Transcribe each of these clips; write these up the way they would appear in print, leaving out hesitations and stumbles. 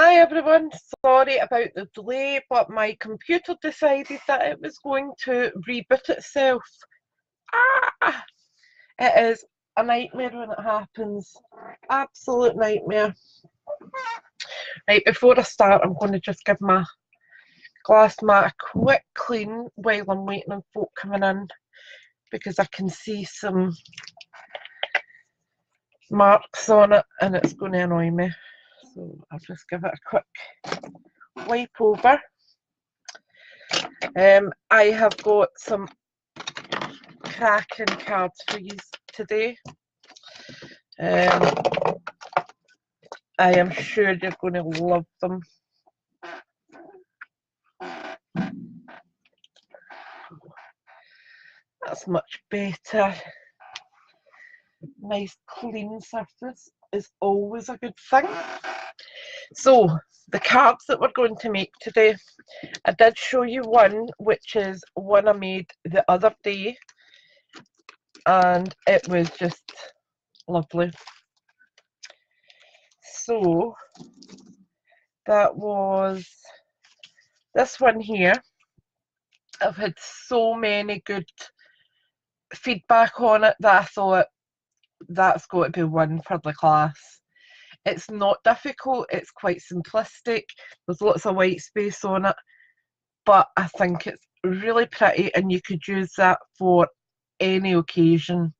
Hi everyone, sorry about the delay, but my computer decided that it was going to reboot itself. Ah! It is a nightmare when it happens. Absolute nightmare. Right, before I start, I'm going to just give my glass mat a quick clean while I'm waiting on folk coming in, because I can see some marks on it and it's going to annoy me. So I'll just give it a quick wipe over. I have got some cracking cards for you today. I am sure you're going to love them. That's much better. Nice clean surface is always a good thing. So the cards that we're going to make today, I did show you one, which is one I made the other day, and it was just lovely. So that was this one here. I've had so many good feedback on it that I thought that's got to be one for the class. It's not difficult, it's quite simplistic, there's lots of white space on it, but I think it's really pretty and you could use that for any occasion.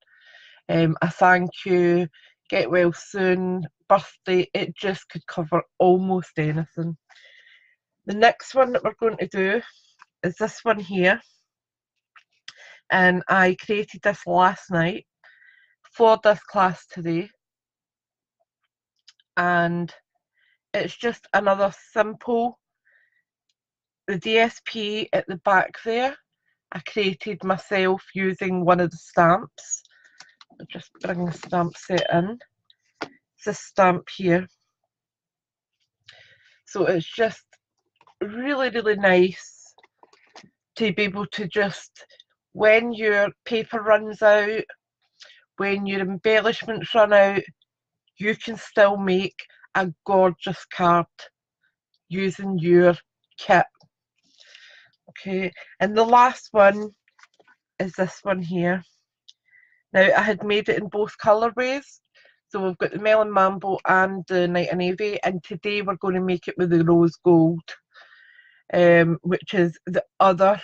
A thank you, get well soon, birthday, it just could cover almost anything. The next one that we're going to do is this one here, and I created this last night for this class today, and it's just another simple, the DSP at the back there I created myself using one of the stamps. I'll just bring the stamp set in. It's this stamp here, so it's just really nice to be able to just, when your paper runs out, when your embellishments run out, you can still make a gorgeous card using your kit. Okay, and the last one is this one here. Now, I had made it in both colourways, so we've got the Melon Mambo and the Night and Navy, and today we're going to make it with the Rose Gold, which is the other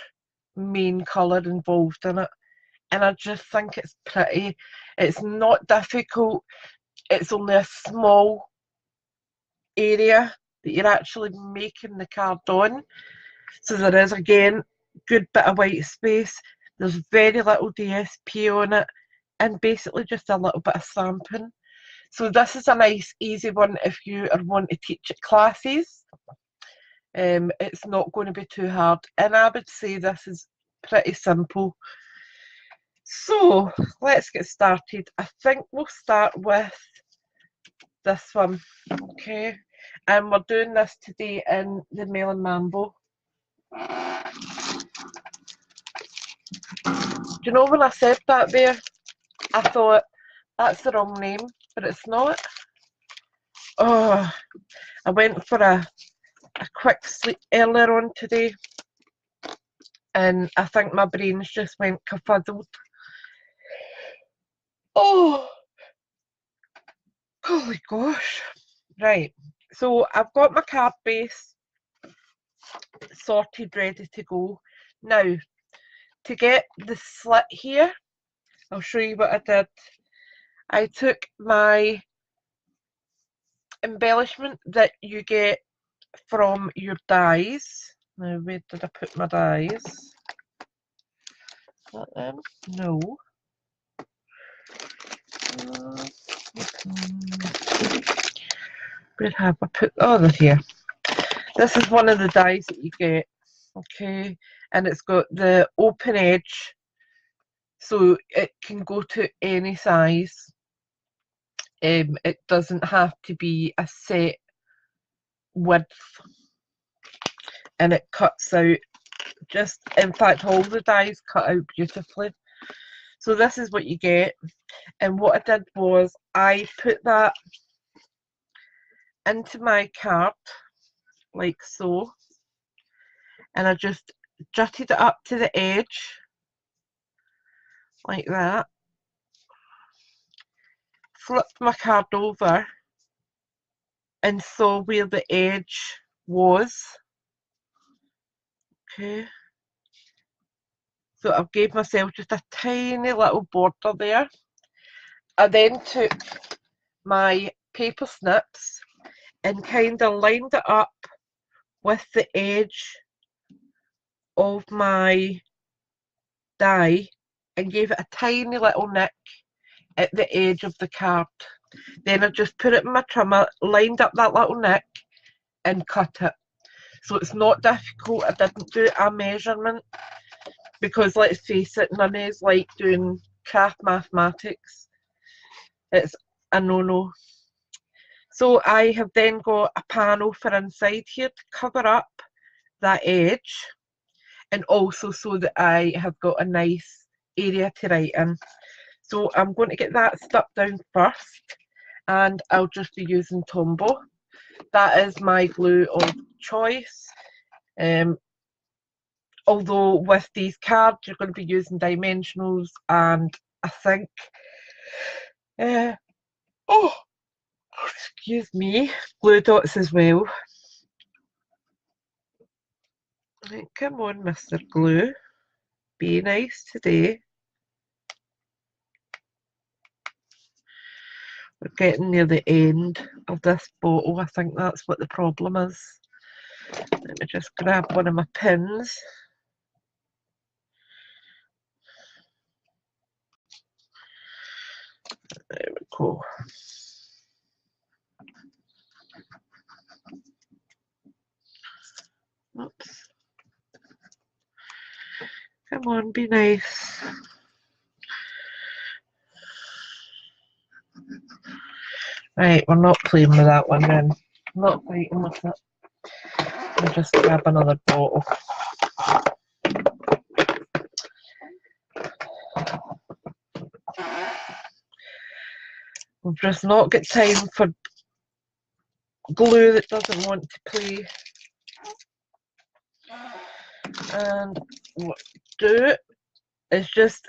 main colour involved in it. And I just think it's pretty. It's not difficult. It's only a small area that you're actually making the card on. So there is, again, good bit of white space. There's very little DSP on it, and basically just a little bit of stamping. So this is a nice easy one if you are wanting to teach at classes. It's not going to be too hard, and I would say this is pretty simple. So let's get started. I think we'll start with this one, okay? And we're doing this today in the Melon Mambo. Do you know, when I said that there, I thought that's the wrong name, but it's not. Oh, I went for a quick sleep earlier on today, and I think my brains just went kerfuzzled. Oh, holy gosh. Right, so I've got my card base sorted, ready to go. Now, to get the slit here, I'll show you what I did. I took my embellishment that you get from your dies. Now, where did I put my dies? That them? No. Where have I put? Oh, they're here. This is one of the dies that you get, okay, and it's got the open edge, so it can go to any size. It doesn't have to be a set width, and it cuts out, just, in fact, all the dies cut out beautifully. So this is what you get, and what I did was I put that into my card, like so, and I just jutted it up to the edge like that, flipped my card over and saw where the edge was. Okay, so I've gave myself just a tiny little border there. I then took my paper snips and kind of lined it up with the edge of my die and gave it a tiny little nick at the edge of the card. Then I just put it in my trimmer, lined up that little nick and cut it. So it's not difficult. I didn't do a measurement because, let's face it, none of us like doing craft mathematics. It's a no-no. So I have then got a panel for inside here to cover up that edge, and also so that I have got a nice area to write in. So I'm going to get that stuck down first, and I'll just be using Tombow. That is my glue of choice. Although with these cards you're going to be using dimensionals, and I think excuse me, glue dots as well. Right, come on, Mr. Glue, be nice today. We're getting near the end of this bottle. I think that's what the problem is. Let me just grab one of my pins. There we go. Oops. Come on, be nice. Right, we're not playing with that one then. Not fighting with it. I'll just grab another bottle. We've just not got time for glue that doesn't want to play. And what I do is just,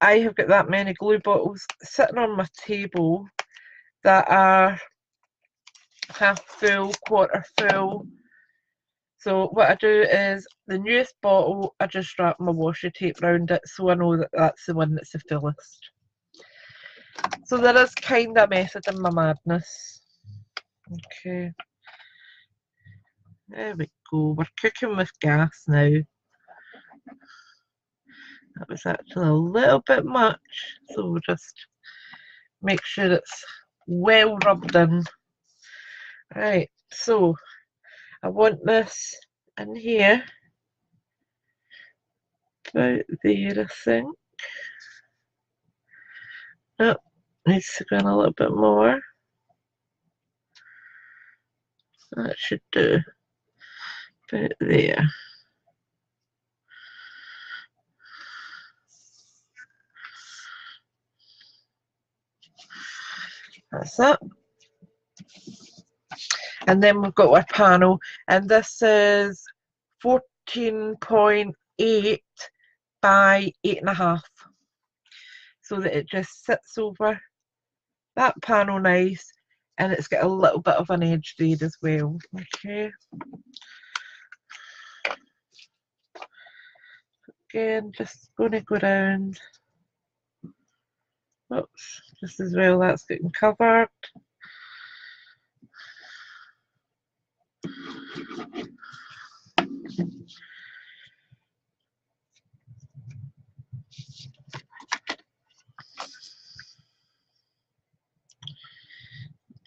I have got that many glue bottles sitting on my table that are half full, quarter full. So what I do is, the newest bottle, I just wrap my washi tape around it so I know that that's the one that's the fullest. So there is kind of a method in my madness. Okay. There we go. We're cooking with gas now. That was actually a little bit much, so we'll just make sure it's well rubbed in. Right, so I want this in here, about there I think. Oh, needs to go in a little bit more. That should do. About there. That's it. And then we've got our panel, and this is 14.8 by 8.5, so that it just sits over that panel nice, and it's got a little bit of an edge there as well. Okay. Again, just going to go around. Oops, just as well that's getting covered.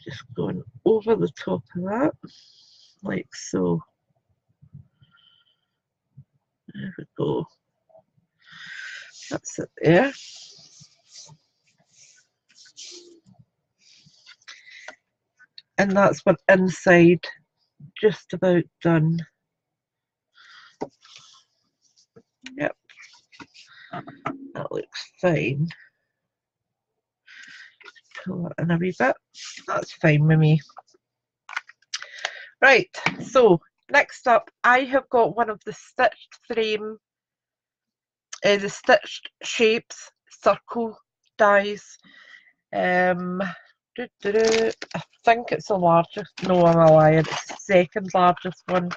Just going over the top of that, like so. There we go. That's it there. And that's what inside just about done. Yep, that looks fine. Pull that in a wee bit. That's fine with me. Right, so Next up, I have got one of the stitched frame, the stitched shapes circle dies. I think it's the largest. No, I'm a liar. It's the second largest one.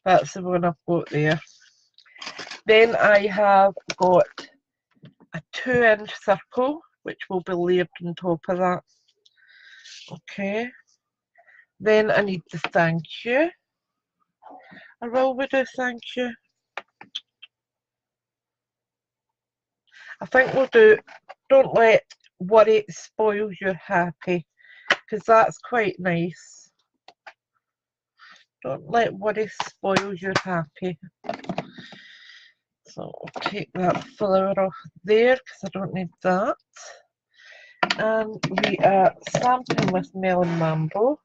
That's the one I've got there. Then I have got a 2-inch circle, which will be layered on top of that. Okay. Then I need the thank you. I will do thank you. I think we'll do don't let worry spoil your happy, because that's quite nice. Don't let worry spoil your happy. So I'll take that flower off there because I don't need that. And we are stamping with Melon Mambo.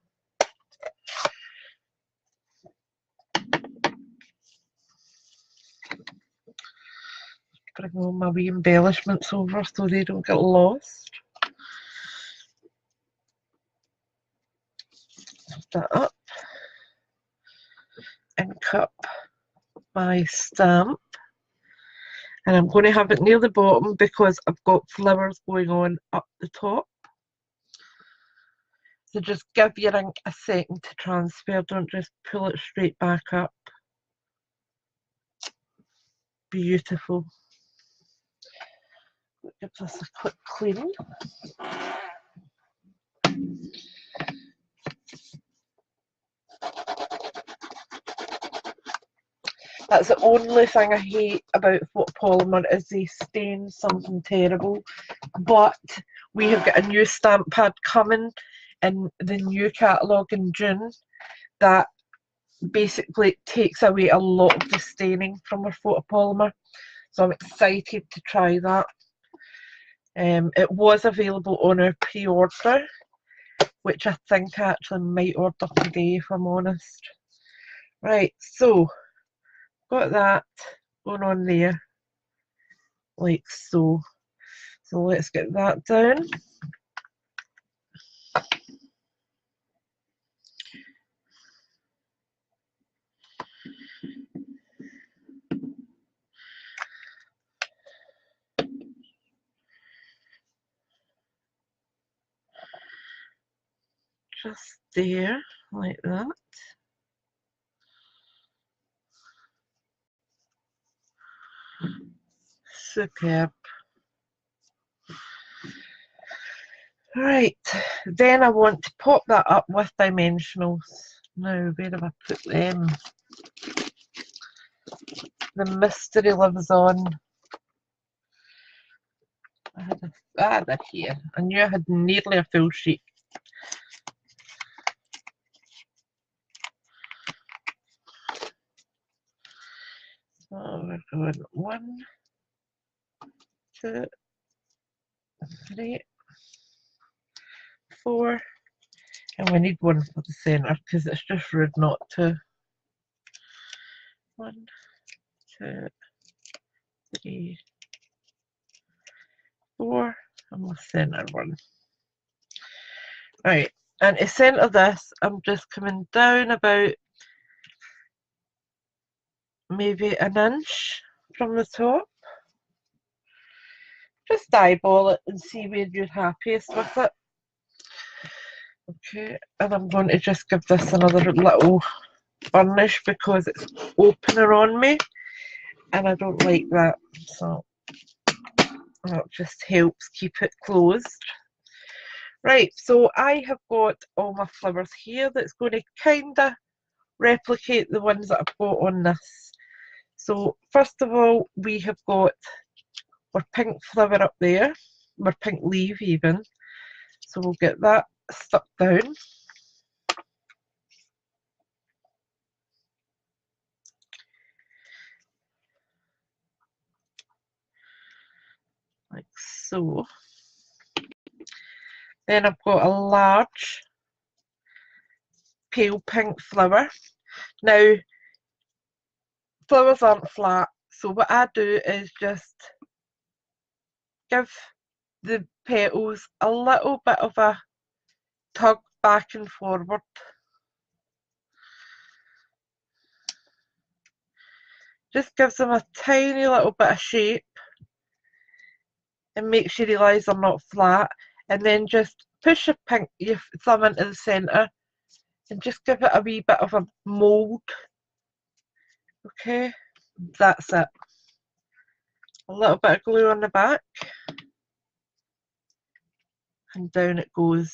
Bring all my wee embellishments over so they don't get lost. Lift that up. Ink up my stamp. And I'm going to have it near the bottom because I've got flowers going on up the top. So just give your ink a second to transfer, don't just pull it straight back up. Beautiful. Give this a quick clean. That's the only thing I hate about photopolymer is they stain something terrible. But we have got a new stamp pad coming in the new catalogue in June that basically takes away a lot of the staining from our photopolymer. So I'm excited to try that. It was available on our pre-order, which I think I actually might order today if I'm honest. Right, so got that going on there, like so. So let's get that down. Just there, like that. Superb. Right, then I want to pop that up with dimensionals. Now, where have I put them? The mystery lives on. They're here. I knew I had nearly a full sheet. So we're going 1, 2, 3, 4, and we need one for the centre because it's just rude not to. 1, 2, 3, 4, and the centre one. Right, and to centre this, I'm just coming down about maybe an inch from the top. Just eyeball it and see where you're happiest with it. Okay, and I'm going to just give this another little burnish because it's opener on me and I don't like that, so that just helps keep it closed. Right, so I have got all my flowers here that's going to kind of replicate the ones that I've got on this. So first of all, we have got our pink flower up there, our pink leaf even, so we'll get that stuck down. Like so. Then I've got a large pale pink flower. Now, flowers aren't flat, so what I do is just give the petals a little bit of a tug back and forward. Just gives them a tiny little bit of shape and makes you realise they're not flat. And then just push your thumb into the centre and just give it a wee bit of a mould. Okay, that's it. A little bit of glue on the back and down it goes.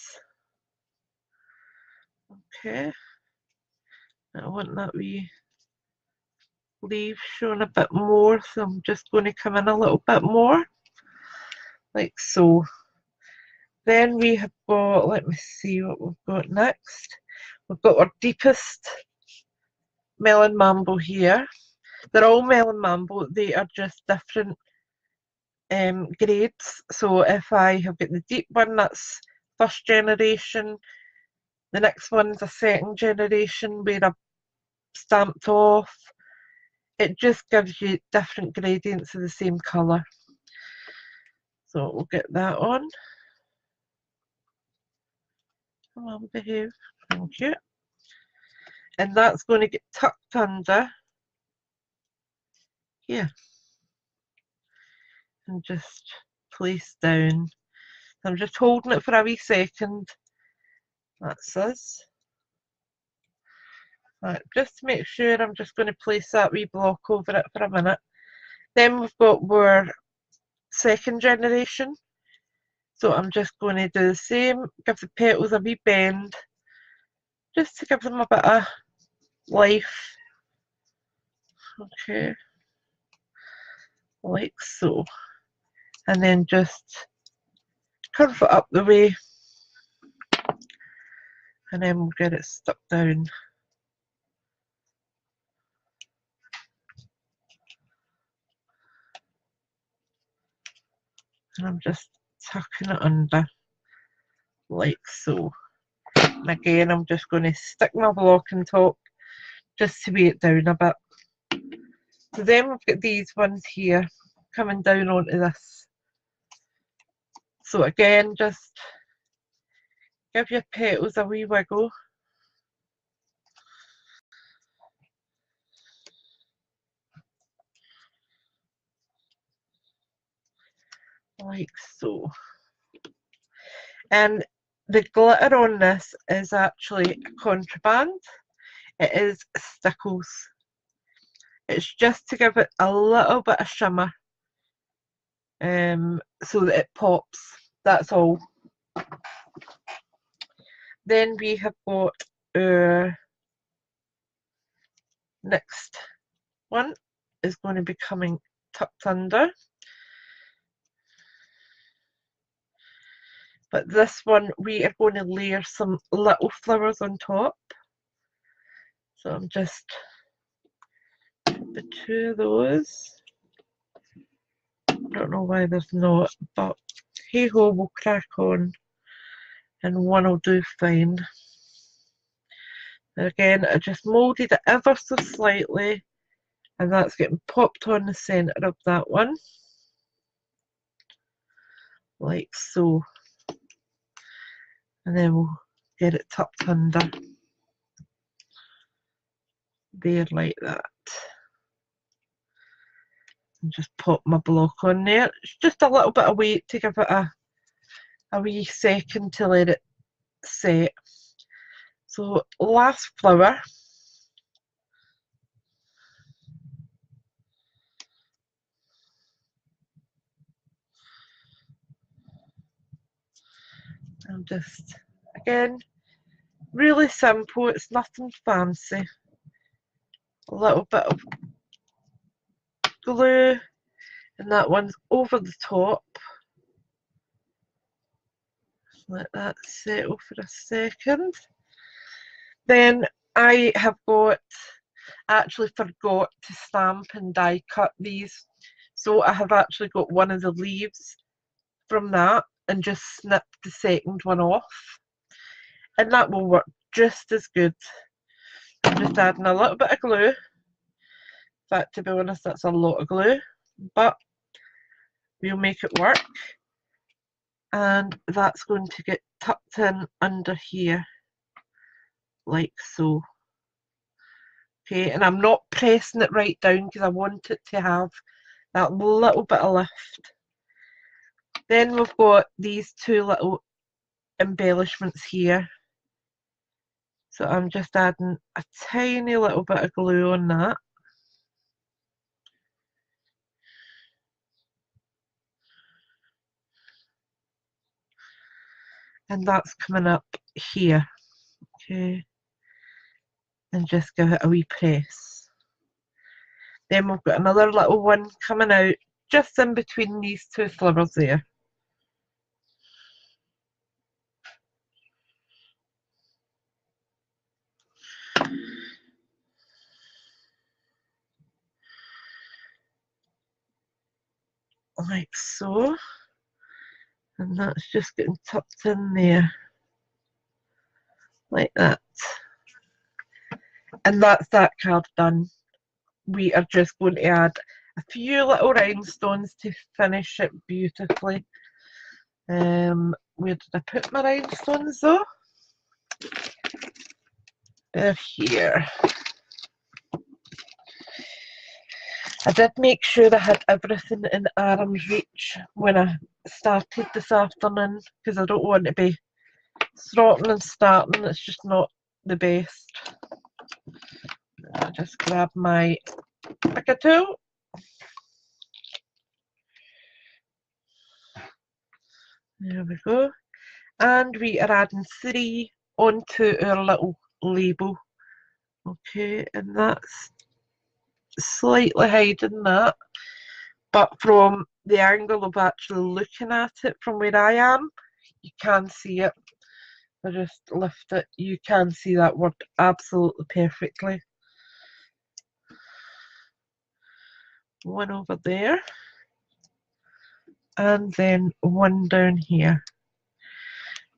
Okay, I want that wee leaf showing a bit more, so I'm just going to come in a little bit more, like so. Then we have got, let me see what we've got next. We've got our deepest Melon Mambo here. They're all Melon Mambo, they are just different grades. So if I have got the deep one, that's first generation. The next one's a second generation where I've stamped off. It just gives you different gradients of the same colour. So we'll get that on. Come on, behave. Thank you. And that's going to get tucked under here and just placed down. I'm just holding it for a wee second. That's us. Right, just to make sure, I'm just going to place that wee block over it for a minute. Then we've got our second generation. So I'm just going to do the same, give the petals a wee bend, just to give them a bit of life. Okay, like so. And then just curve it up the way, and then we'll get it stuck down. And I'm just tucking it under, like so. And again, I'm just going to stick my block on top, just to weigh it down a bit. So then we've got these ones here, coming down onto this. So again, just give your petals a wee wiggle. Like so. And the glitter on this is actually contraband. It is stickles. It's just to give it a little bit of shimmer, so that it pops. That's all. Then we have got our next one is going to be coming tucked under. But this one, we are going to layer some little flowers on top. So I'm just the two of those. I don't know why there's not, but hey ho, we'll crack on, and one will do fine. And again, I just moulded it ever so slightly, and that's getting popped on the centre of that one, like so. And then we'll get it tucked under there, like that. And just pop my block on there. It's just a little bit of weight to give it a wee second to let it set. So last flower. I'm just, again, really simple, it's nothing fancy. A little bit of glue, and that one's over the top. Let that settle for a second. Then I have actually forgot to stamp and die cut these, so I have actually got one of the leaves from that and just snipped the second one off, and that will work just as good. I'm just adding a little bit of glue. In fact, to be honest, that's a lot of glue, but we'll make it work. And that's going to get tucked in under here. like so. Okay, and I'm not pressing it right down because I want it to have that little bit of lift. Then we've got these two little embellishments here. So I'm just adding a tiny little bit of glue on that. And that's coming up here. Okay. And just give it a wee press. Then we've got another little one coming out just in between these two slivers there. Like so. And that's just getting tucked in there. Like that. And that's that card done. We are just going to add a few little rhinestones to finish it beautifully. Where did I put my rhinestones though? They're here. I did make sure I had everything in arm's reach when I started this afternoon because I don't want to be throttling and starting. It's just not the best. I'll just grab my picker tool. There we go. And we are adding 3 onto our little label. Okay, and that's slightly hiding that. But from the angle of actually looking at it from where I am, you can see it. I just lift it. You can see that word absolutely perfectly. One over there. And then one down here.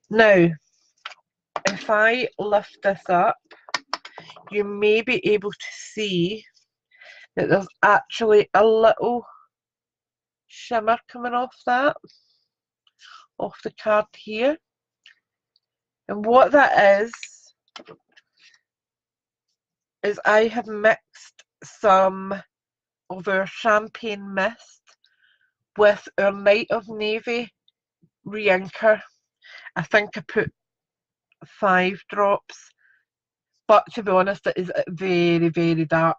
Now, if I lift this up, you may be able to see that there's actually a little shimmer coming off that, off the card here. And what that is I have mixed some of our champagne mist with our Night of Navy re-inker. I think I put 5 drops, but to be honest, it is very, very dark.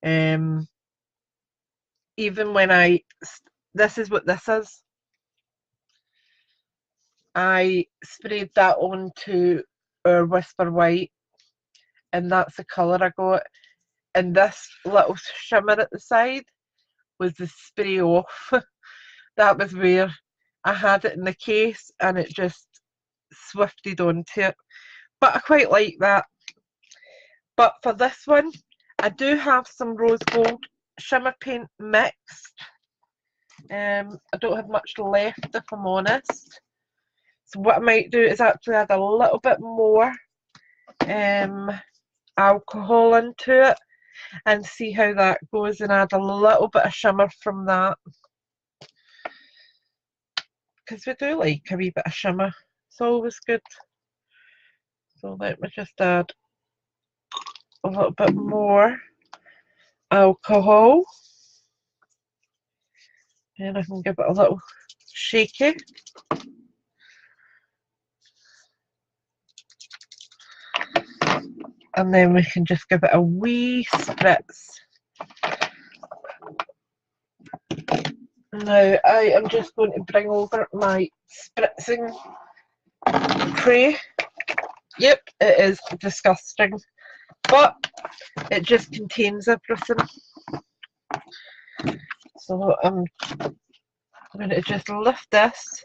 Even when this is what this is. I sprayed that onto our Whisper White, and that's the colour I got. And this little shimmer at the side was the spray off. That was where I had it in the case, and it just swifted onto it. But I quite like that. But for this one, I do have some rose gold shimmer paint mixed. I don't have much left, if I'm honest. So what I might do is actually add a little bit more alcohol into it and see how that goes, and add a little bit of shimmer from that. Because we do like a wee bit of shimmer. It's always good. So let me just add a little bit more alcohol. And I can give it a little shaky. And then we can just give it a wee spritz. Now I am just going to bring over my spritzing tray. Yep, it is disgusting, but it just contains everything. So I'm going to just lift this,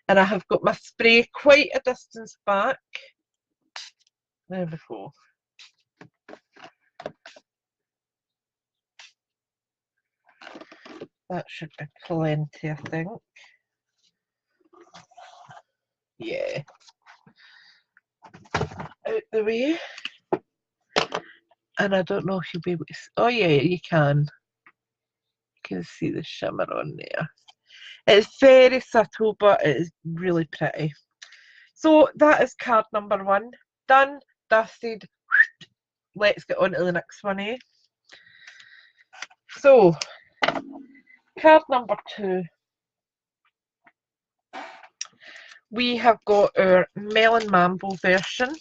and I have got my spray quite a distance back. There we go. That should be plenty, I think. Yeah. Out the way. And I don't know if you'll be able to see. Oh yeah, you can. You can see the shimmer on there. It's very subtle, but it is really pretty. So that is card number 1 done. dusted. Let's get on to the next one, eh? So, card number 2. We have got our Melon Mambo version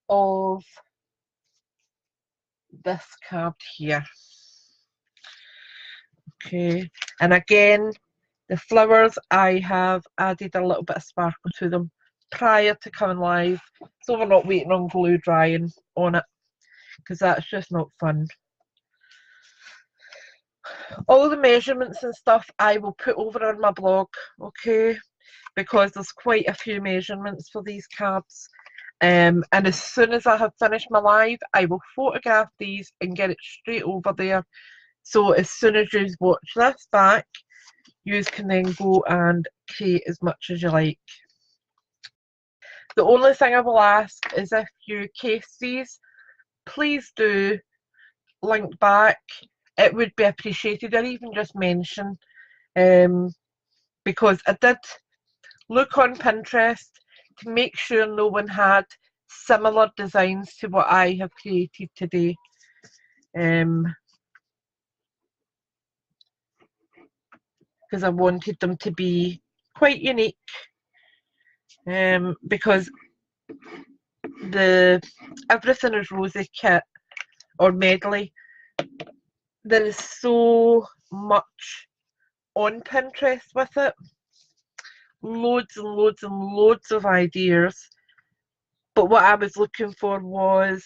of this card here. Okay, and again, the flowers, I have added a little bit of sparkle to them prior to coming live, so we're not waiting on glue drying on it, because that's just not fun. All the measurements and stuff I will put over on my blog, okay, because there's quite a few measurements for these cards. And as soon as I have finished my live, I will photograph these and get it straight over there. So as soon as you watch this back, you can then go and create as much as you like. The only thing I will ask is if you case these, please do link back. It would be appreciated, or even just mention, because I did look on Pinterest to make sure no one had similar designs to what I have created today. Because I wanted them to be quite unique, because the Everything is Rosy kit or medley, there is so much on Pinterest with it, loads and loads and loads of ideas, but what I was looking for was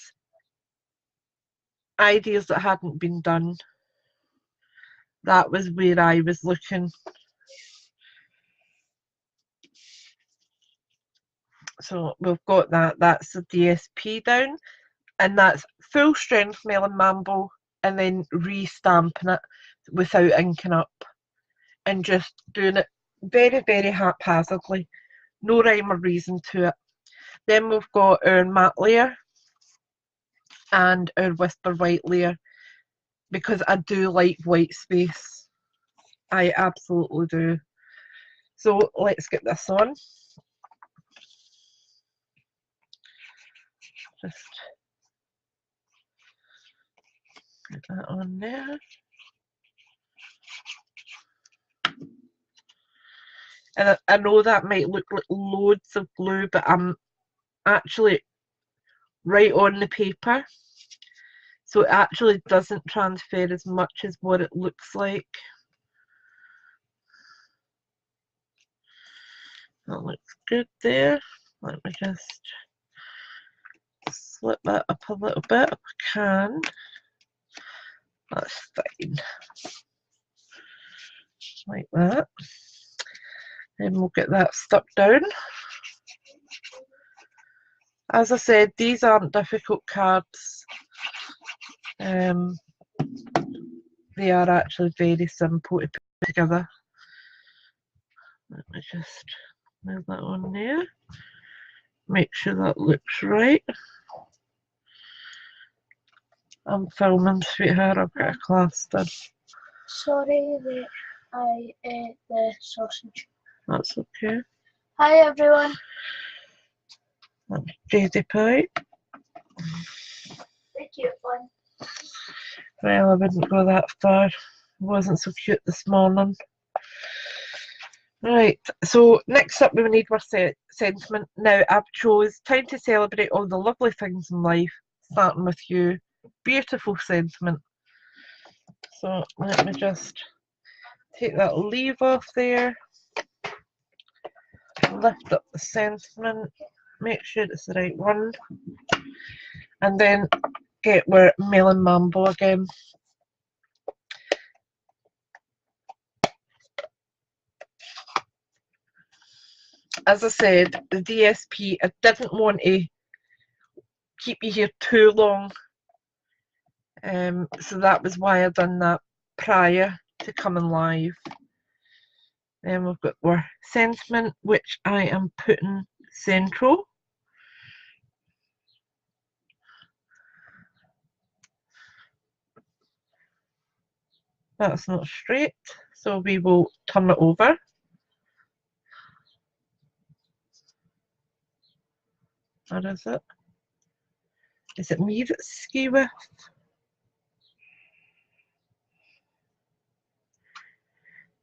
ideas that hadn't been done. That was where I was looking. So we've got that. That's the DSP down, and that's full strength Melon Mambo, and then re-stamping it without inking up, and just doing it very, very haphazardly. No rhyme or reason to it. Then we've got our matte layer and our Whisper White layer, because I do like white space. I absolutely do. So let's get this on. Just get that on there. And I know that might look like loads of glue, but I'm actually right on the paper, so it actually doesn't transfer as much as what it looks like. That looks good there. Let me just slip that up a little bit if I can. That's fine. Like that. Then we'll get that stuck down. As I said, these aren't difficult cards. They are actually very simple to put together. Let me just move that on there. Make sure that looks right. I'm filming, sweetheart. I've got a class done. Sorry that I ate the sausage. That's okay. Hi everyone. That's Daisy Pie. The cute one. Well, I wouldn't go that far. It wasn't so cute this morning. Right, so next up we need our sentiment. Now I've chose Time to Celebrate All the Lovely Things in Life, starting with you. Beautiful sentiment. So let me just take that leaf off there, lift up the sentiment, make sure it's the right one, and then get our Melon Mambo again. As I said, the DSP, I didn't want to keep you here too long, so that was why I done that prior to coming live. Then we've got our sentiment, which I am putting central. That's not straight, so we will turn it over. Or is it? Is it me that's ski with?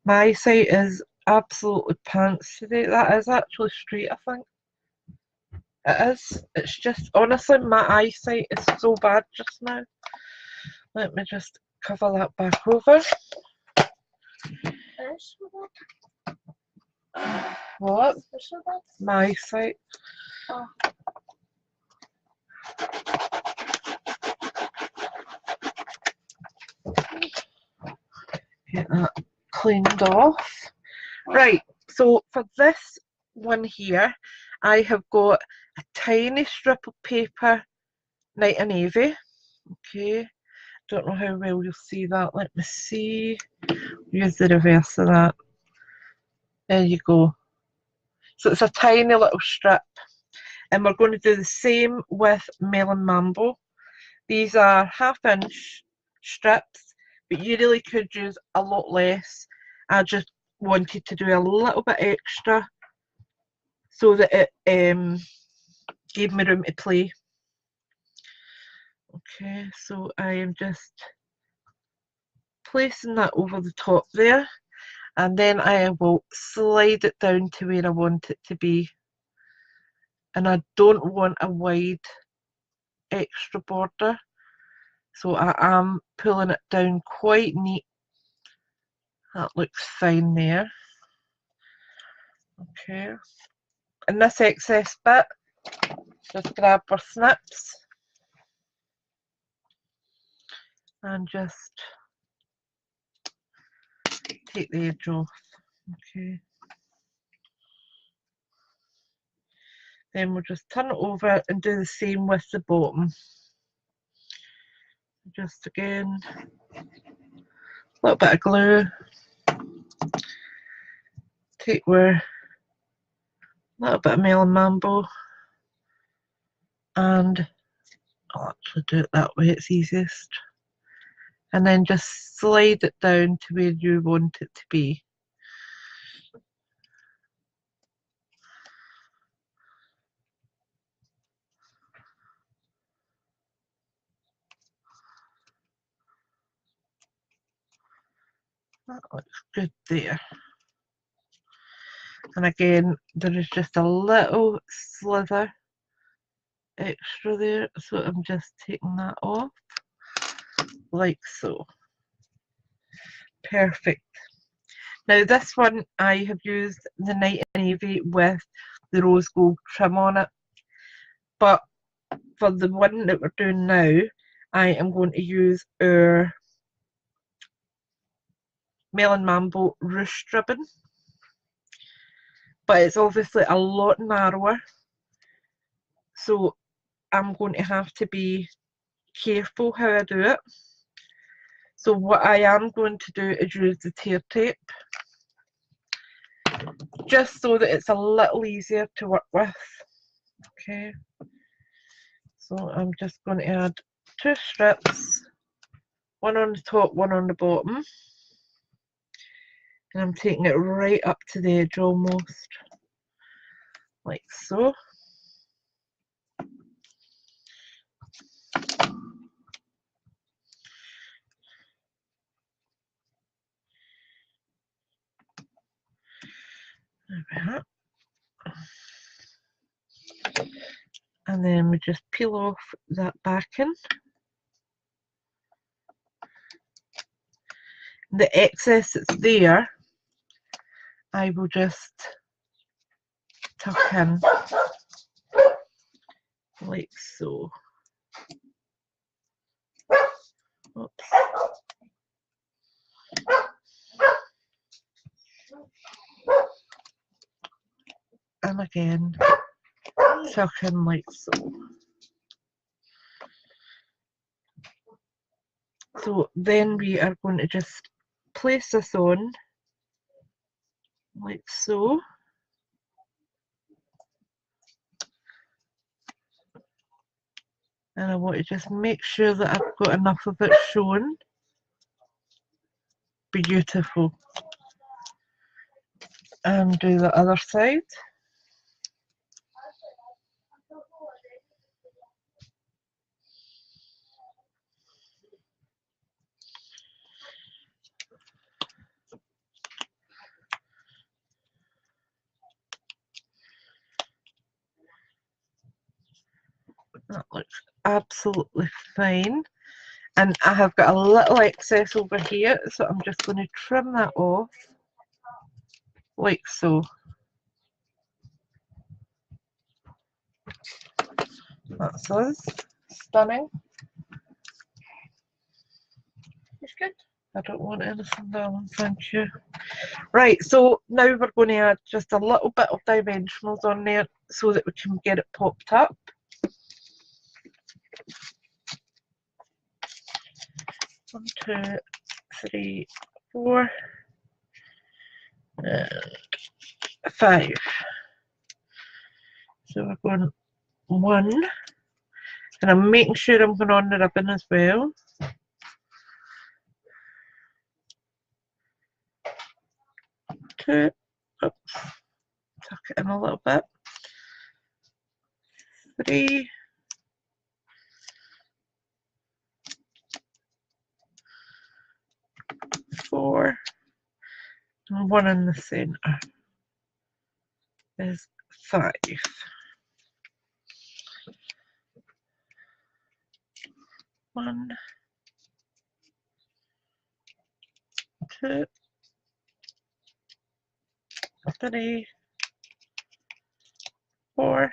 My eyesight is absolutely pants today. That is actually straight, I think. It is. It's just, honestly, my eyesight is so bad just now. Let me just cover that back over. What? My eyesight. Oh. Get that cleaned off. Right, so for this one here, I have got a tiny strip of paper, Night and Navy. Okay, don't know how well you'll see that. Let me see. Use the reverse of that. There you go. So it's a tiny little strip. And we're going to do the same with Melon Mambo. These are 1/2 inch strips, but you really could use a lot less. I just wanted to do a little bit extra so that it gave me room to play. Okay, so I am just placing that over the top there, and then I will slide it down to where I want it to be. And I don't want a wide extra border, so I am pulling it down quite neat. That looks fine there. Okay, and this excess bit, just grab our snips and just take the edge off. Okay, then we'll just turn it over and do the same with the bottom. Just again, a little bit of glue, take where a little bit of Melon Mambo, and I'll actually do it that way, it's easiest. And then just slide it down to where you want it to be. That looks good there. And again, there is just a little slither extra there, so I'm just taking that off, like so. Perfect. Now this one I have used the Night and Navy with the rose gold trim on it, but for the one that we're doing now, I am going to use our Melon Mambo ruched ribbon, but it's obviously a lot narrower, so I'm going to have to be careful how I do it. So what I am going to do is use the tear tape, just so that it's a little easier to work with. Okay, so I'm just going to add 2 strips, one on the top, one on the bottom, and I'm taking it right up to the edge almost, like so. There we are. And then we just peel off that backing. The excess that's there, I will just tuck in, like so. Oops. And again, tuck in like so. So then we are going to just place this on, like so. And I want to just make sure that I've got enough of it shown. Beautiful. And do the other side. That looks absolutely fine. And I have got a little excess over here, so I'm just going to trim that off, like so. That's us. Stunning. It's good. I don't want anything down, thank you. Right, so now we're going to add just a little bit of dimensionals on there so that we can get it popped up. 1, 2, 3, 4, and 5. So we're going 1, and I'm making sure I'm going on the ribbon as well. 2, oops, tuck it in a little bit. 3, 4, and 1 in the centre is 5. 1, 2, 3, 4,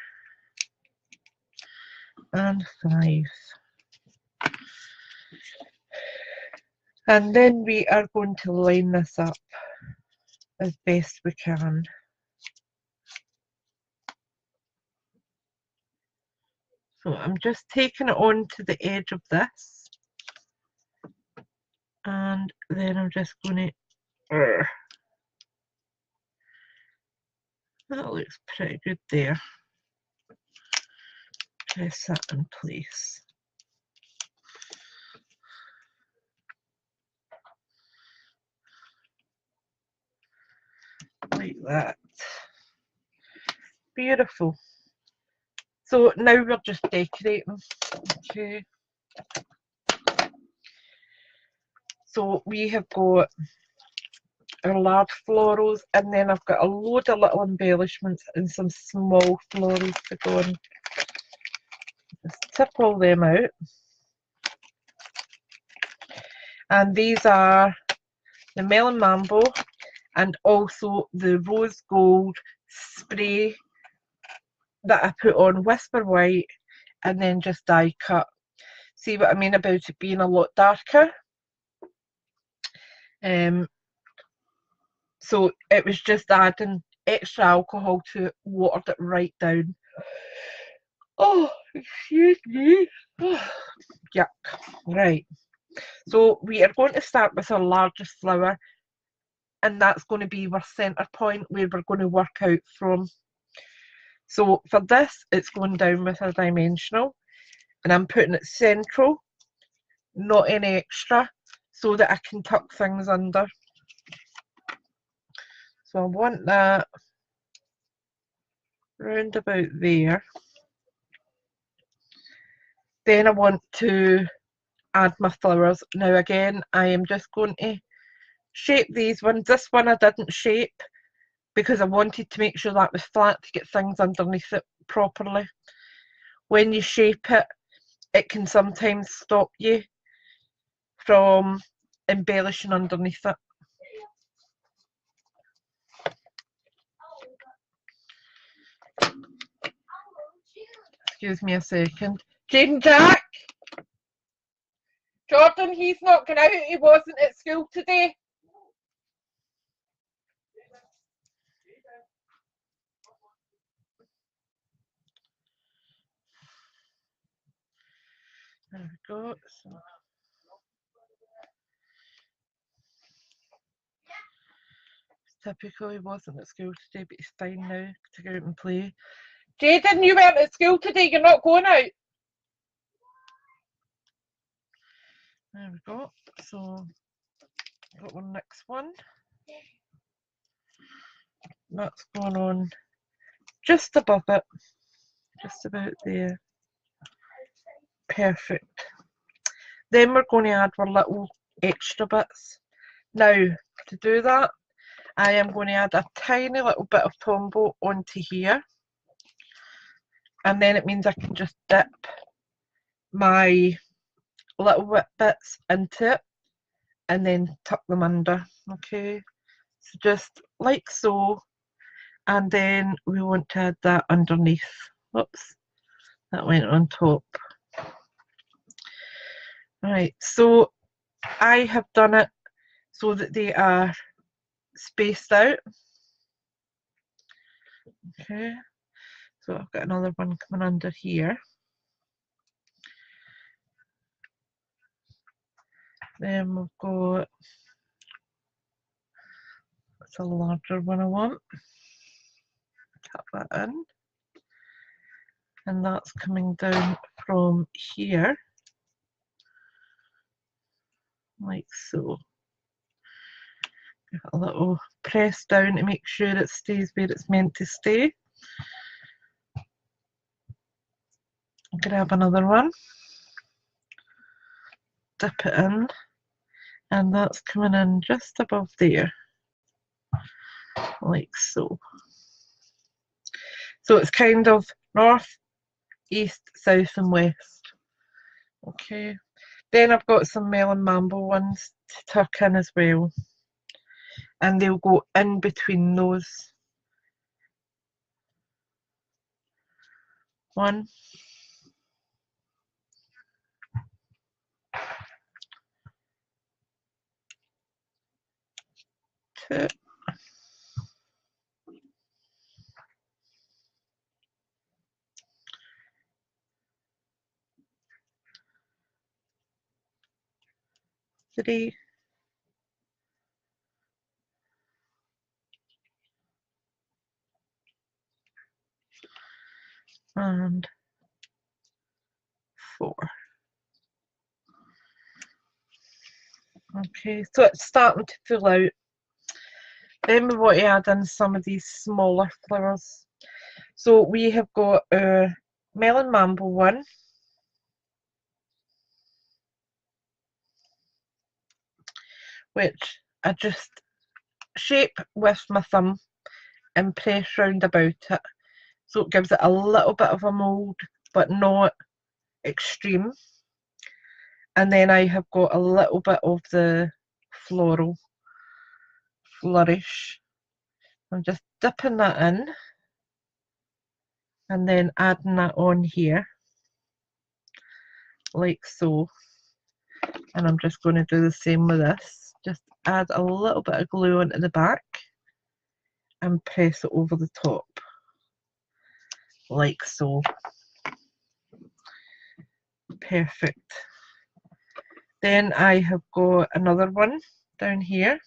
and 5. And then we are going to line this up as best we can. So I'm just taking it on to the edge of this, and then I'm just going to, that looks pretty good there. Press that in place. Like that. Beautiful. So now we're just decorating. Okay. So we have got our large florals, and then I've got a load of little embellishments and some small florals to go on. Just tip all them out. And these are the Melon Mambo and also the rose gold spray that I put on Whisper White and then just die cut. See what I mean about it being a lot darker? So it was just adding extra alcohol to it, watered it right down. Oh, excuse me. Yuck. Right. So we are going to start with our largest flower, and that's going to be our centre point where we're going to work out from. So for this, it's going down with a dimensional, and I'm putting it central, not any extra, so that I can tuck things under. So I want that round about there. Then I want to add my flowers. Now again, I am just going to shape these ones. This one I didn't shape because I wanted to make sure that was flat to get things underneath it properly. When you shape it, it can sometimes stop you from embellishing underneath it. Excuse me a second. Jane Jack! Jordan, he's not going out. He wasn't at school today. There we go. So, typical, he wasn't at school today, but he's fine now to go out and play. Jaden, you weren't at school today. You're not going out. There we go. So, got one next one. That's going on just above it. Just about there. Perfect. Then we're going to add our little extra bits. Now, to do that, I am going to add a tiny little bit of Tombow onto here. And then it means I can just dip my little bits into it and then tuck them under. Okay, so just like so, and then we want to add that underneath. Whoops, that went on top. Right, so I have done it so that they are spaced out. Okay, so I've got another one coming under here. Then we've got, it's a larger one I want. Tap that in. And that's coming down from here, like so. Give it a little press down to make sure it stays where it's meant to stay. Grab another one, dip it in, and that's coming in just above there, like so. So it's kind of north, east, south and west. Okay, then I've got some melon mambo ones to tuck in as well, and they'll go in between those. One, two, three, and 4. Okay, so it's starting to fill out. Then we want to add in some of these smaller flowers. So we have got our melon mambo one, which I just shape with my thumb and press round about it. So it gives it a little bit of a mould, but not extreme. And then I have got a little bit of the floral flourish. I'm just dipping that in and then adding that on here, like so. And I'm just going to do the same with this. Just add a little bit of glue onto the back and press it over the top, like so. Perfect. Then I have got another one down here.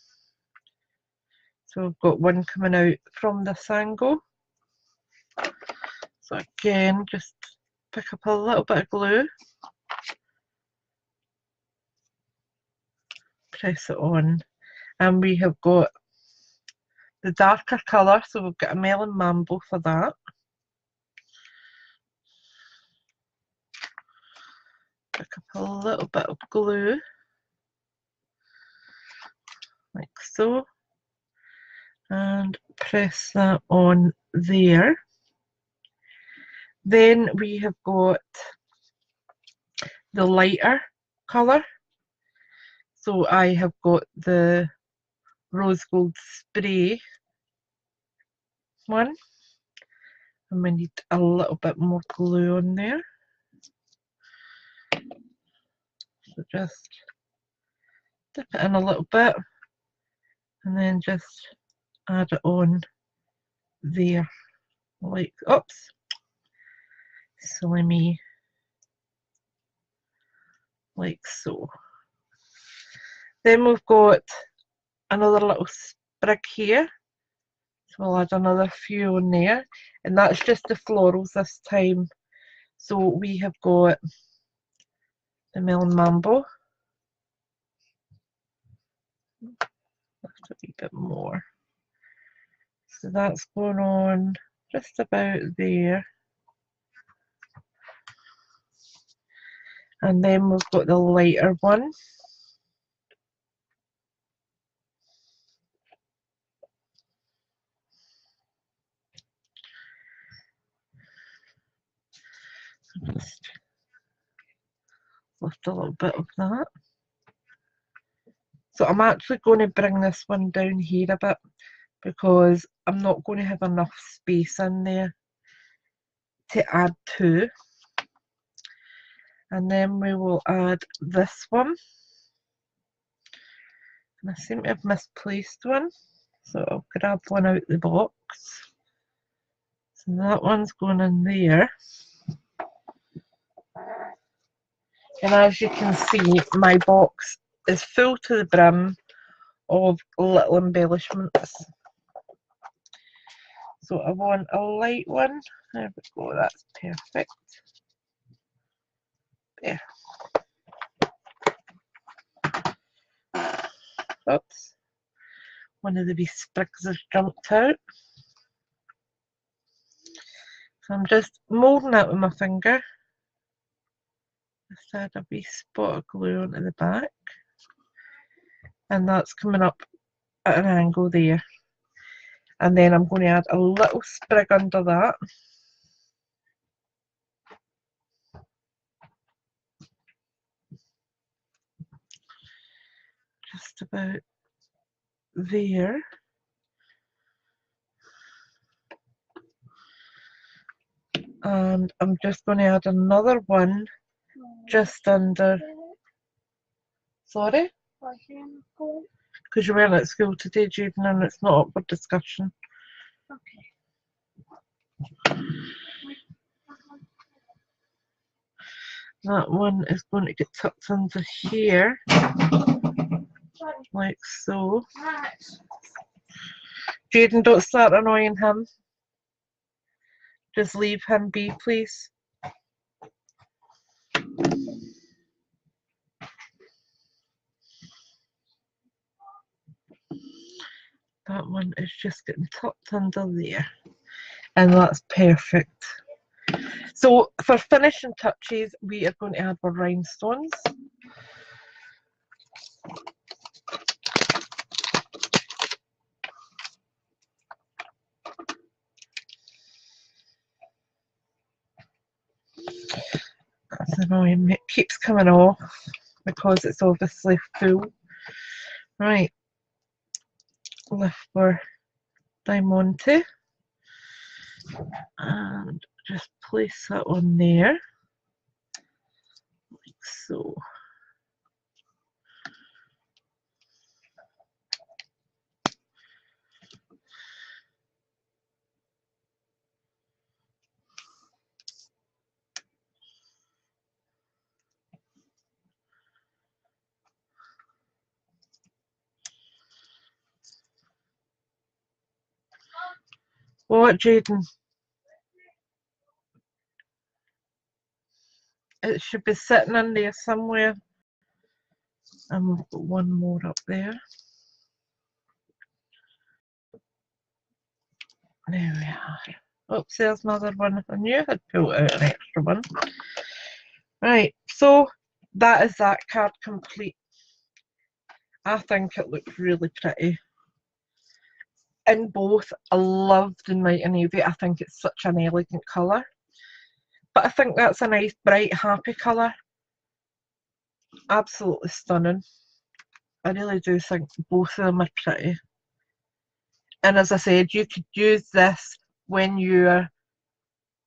So I've got one coming out from this angle. So again, just pick up a little bit of glue, press it on, and we have got the darker colour, so we've got a melon mambo for that. Pick up a little bit of glue, like so, and press that on there. Then we have got the lighter colour. So I have got the rose gold spray one, and we need a little bit more glue on there. So just dip it in a little bit and then just add it on there, like, oops, silly me, like so. Then we've got another little sprig here, so we'll add another few on there, and that's just the florals this time. So we have got the melon mambo, a wee bit more. So that's going on just about there. And then we've got the lighter one. Just just a little bit of that. So I'm actually going to bring this one down here a bit because I'm not going to have enough space in there to add to. And then we will add this one. And I seem to have misplaced one, so I'll grab one out the box. So that one's going in there. And as you can see, my box is full to the brim of little embellishments. So I want a light one. There we go, that's perfect. There. Oops. One of the wee sprigs has jumped out. So I'm just moulding it with my finger. Just add a wee spot of glue onto the back. And that's coming up at an angle there. And then I'm going to add a little sprig under that. Just about there. And I'm just going to add another one just under. Sorry? Because you weren't at school today, Jaden, and it's not up for discussion. Okay. That one is going to get tucked under here, like so. Jaden, don't start annoying him. Just leave him be, please. That one is just getting tucked under there. And that's perfect. So for finishing touches, we are going to add our rhinestones. That's annoying, it keeps coming off because it's obviously full. Right, lift our diamante and just place that on there, like so. What, Jaden? It should be sitting in there somewhere. And we've got one more up there. There we are. Oops, there's another one. I knew I had pulled out an extra one. Right, so that is that card complete. I think it looks really pretty. In both, I love the Might and Navy. I think it's such an elegant colour. But I think that's a nice, bright, happy colour. Absolutely stunning. I really do think both of them are pretty. And as I said, you could use this when your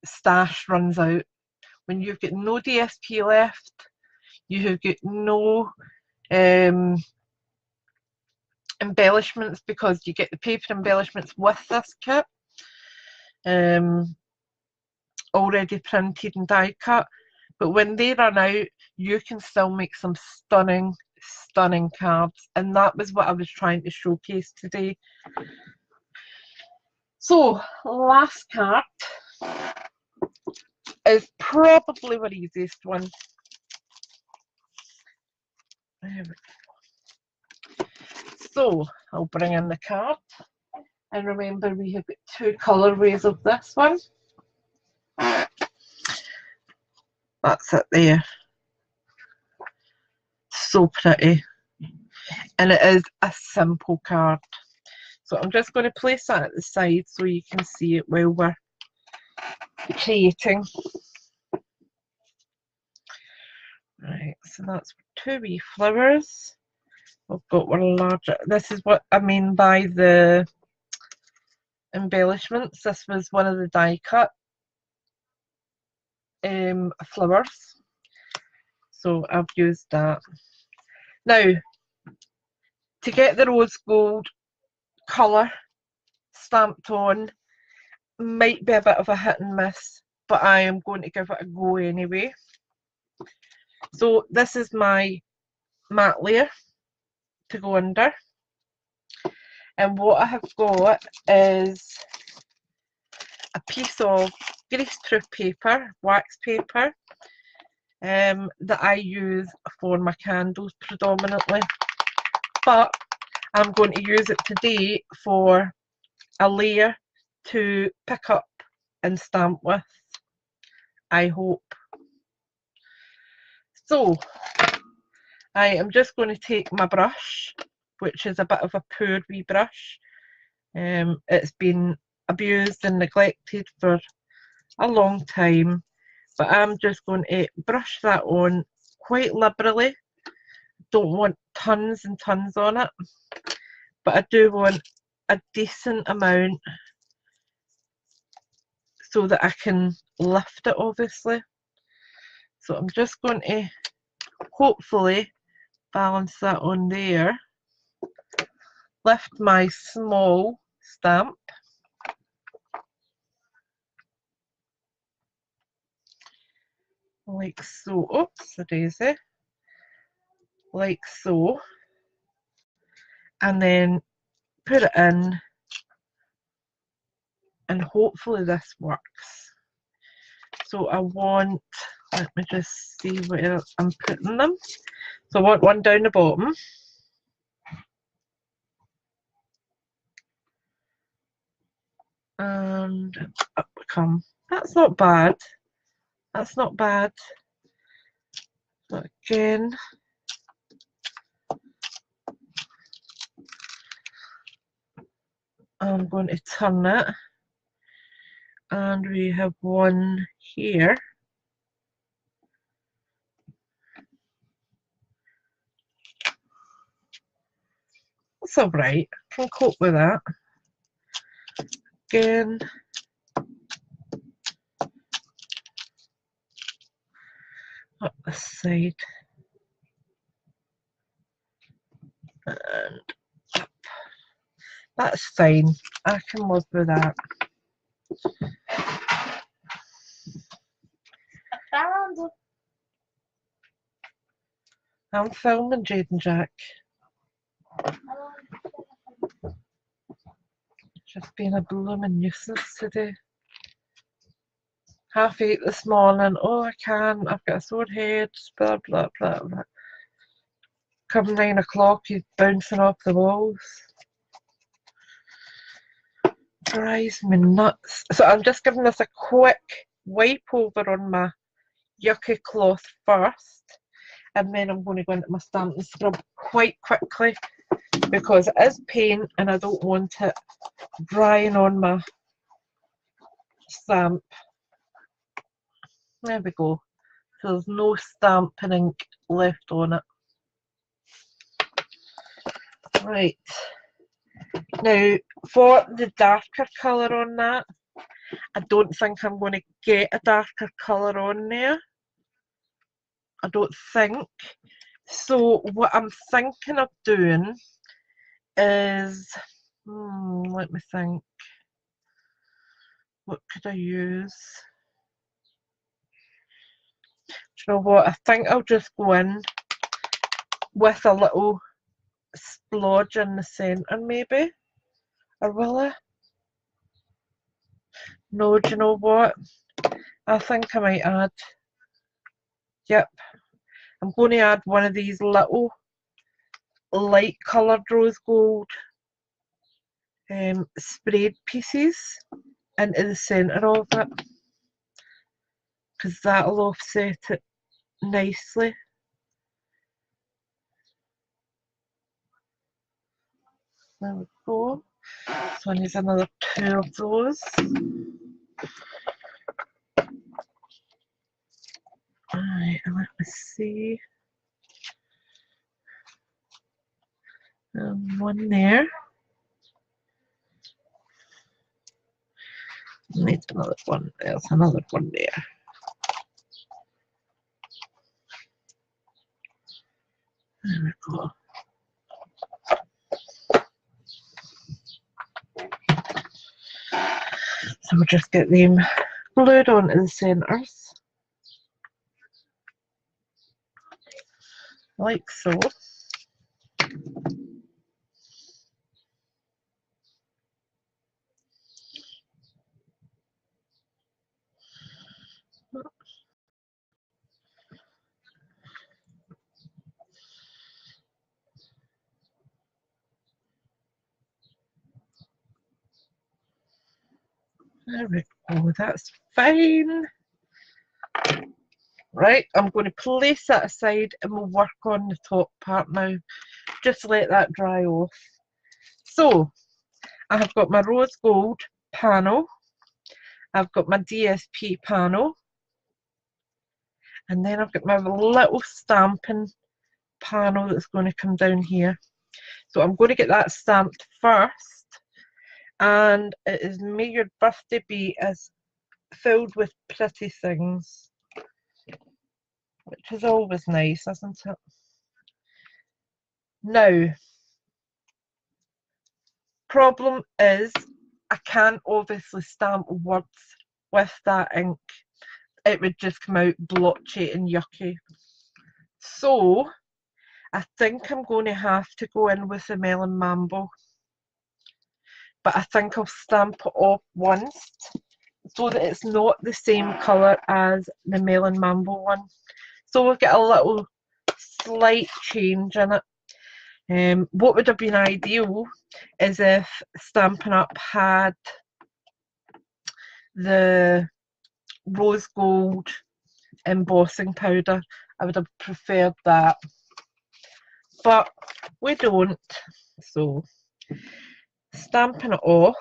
stash runs out. When you've got no DSP left, you have got no embellishments, because you get the paper embellishments with this kit. Already printed and die cut. But when they run out, you can still make some stunning, stunning cards. And that was what I was trying to showcase today. So, last card is probably our easiest one. There we go. So, I'll bring in the card. And remember, we have got two colourways of this one. That's it there. So pretty. And it is a simple card. So I'm just going to place that at the side so you can see it while we're creating. Right, so that's 2 wee flowers. We've got one larger. This is what I mean by the embellishments. This was one of the die cut flowers, so I've used that. Now, to get the rose gold colour stamped on might be a bit of a hit and miss, but I am going to give it a go anyway. So this is my matte layer to go under, and what I have got is a piece of greaseproof paper, wax paper, that I use for my candles predominantly, but I'm going to use it today for a layer to pick up and stamp with, I hope. So I am just going to take my brush, which is a bit of a poor wee brush. It's been abused and neglected for a long time, but I'm just going to brush that on quite liberally. Don't want tons and tons on it, but I do want a decent amount so that I can lift it, obviously. So I'm just going to hopefully balance that on there, lift my small stamp, like so. Oops, a daisy. Like so, and then put it in, and hopefully this works. So I want, let me just see where I'm putting them. So I want one down the bottom, and up we come. That's not bad. That's not bad. So again, I'm going to turn it, and we have one here. That's alright, I can cope with that. Again, up this side, and up. That's fine, I can live with that. I'm filming, Jade and Jack. Just being a blooming nuisance today. 8:30 this morning. Oh, I can't. I've got a sore head. Blah, blah, blah, blah. Come 9 o'clock, he's bouncing off the walls. Drives me nuts. So I'm just giving this a quick wipe over on my yucky cloth first, and then I'm going to go into my stamp and scrub quite quickly because it is paint and I don't want it drying on my stamp. There we go. So there's no stamping ink left on it. Right. Now, for the darker colour on that, I don't think I'm going to get a darker colour on there. I don't think. So what I'm thinking of doing is, let me think. What could I use? Do you know what? I think I'll just go in with a little splodge in the centre, maybe. Or will I? No, do you know what? I think I might add. Yep. I'm going to add one of these little light coloured rose gold sprayed pieces into the centre of it, because that'll offset it nicely. There we go. So I need another 2 of those. Alright, let me see. One there. Need another one. There's another one there. There we go. So we'll just get them glued onto the centres, like so. There we go, that's fine. Right, I'm going to place that aside and we'll work on the top part now. Just let that dry off. So, I have got my rose gold panel. I've got my DSP panel. And then I've got my little stamping panel that's going to come down here. So I'm going to get that stamped first. And it is May Your Birthday Be as filled with pretty things, which is always nice, isn't it? Now, problem is I can't obviously stamp words with that ink. It would just come out blotchy and yucky. So I think I'm going to have to go in with the Melon Mambo, but I think I'll stamp it off once so that it's not the same colour as the Melon Mambo one. So we'll get a little slight change in it. What would have been ideal is if Stampin' Up had the rose gold embossing powder. I would have preferred that, but we don't. So stamping it off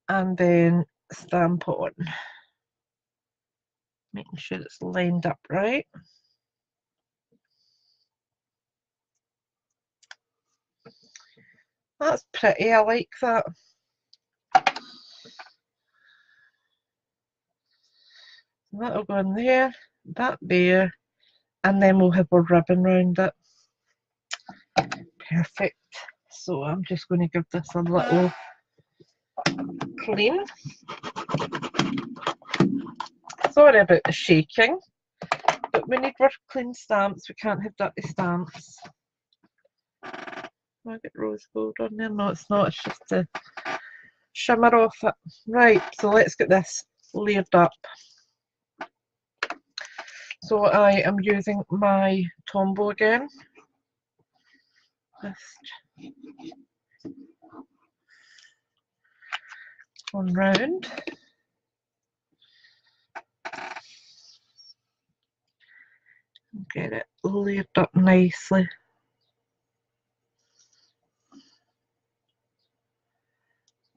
and then stamp it on, making sure it's lined up right. That's pretty, I like that. That'll go in there, that there, and then we'll have a ribbon round it. Perfect. So I'm just going to give this a little clean. Sorry about the shaking, but we need our clean stamps, we can't have dirty stamps. I get rose gold on there? No, it's not, it's just to shimmer off it. Right, so let's get this layered up. So I am using my Tombow again. Just one round. Get it layered up nicely.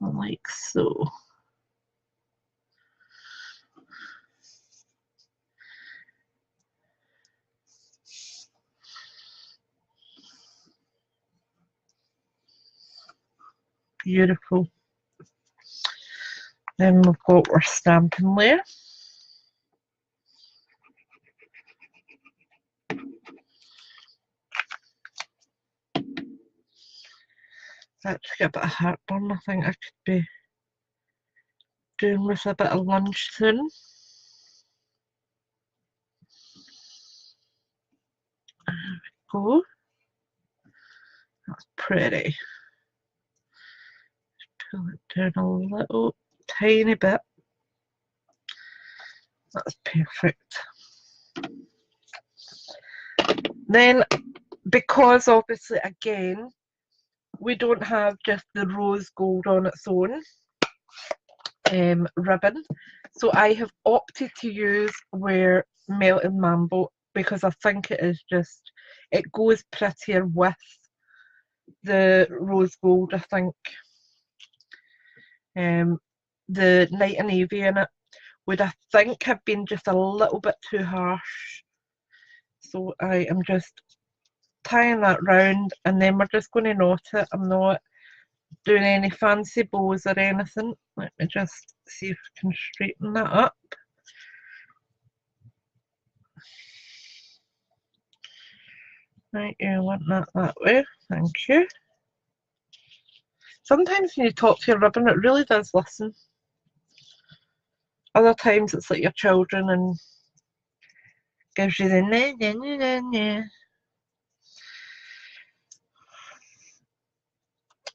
Like so. Beautiful. Then we've got our stamping layer. Actually got a bit of heartburn. I think I could be doing with a bit of lunch soon. There we go. That's pretty. Just pull it down a little tiny bit. That's perfect. Then, because obviously again we don't have just the rose gold on its own ribbon, so I have opted to use Wear Melon Mambo because I think it goes prettier with the rose gold. I think the Night and Navy in it would I think have been just a little bit too harsh. So I am just tying that round, and then we're just going to knot it. I'm not doing any fancy bows or anything. Let me just see if I can straighten that up. Right, you want that way. Thank you. Sometimes when you talk to your ribbon, it really does listen. Other times it's like your children and gives you the nah.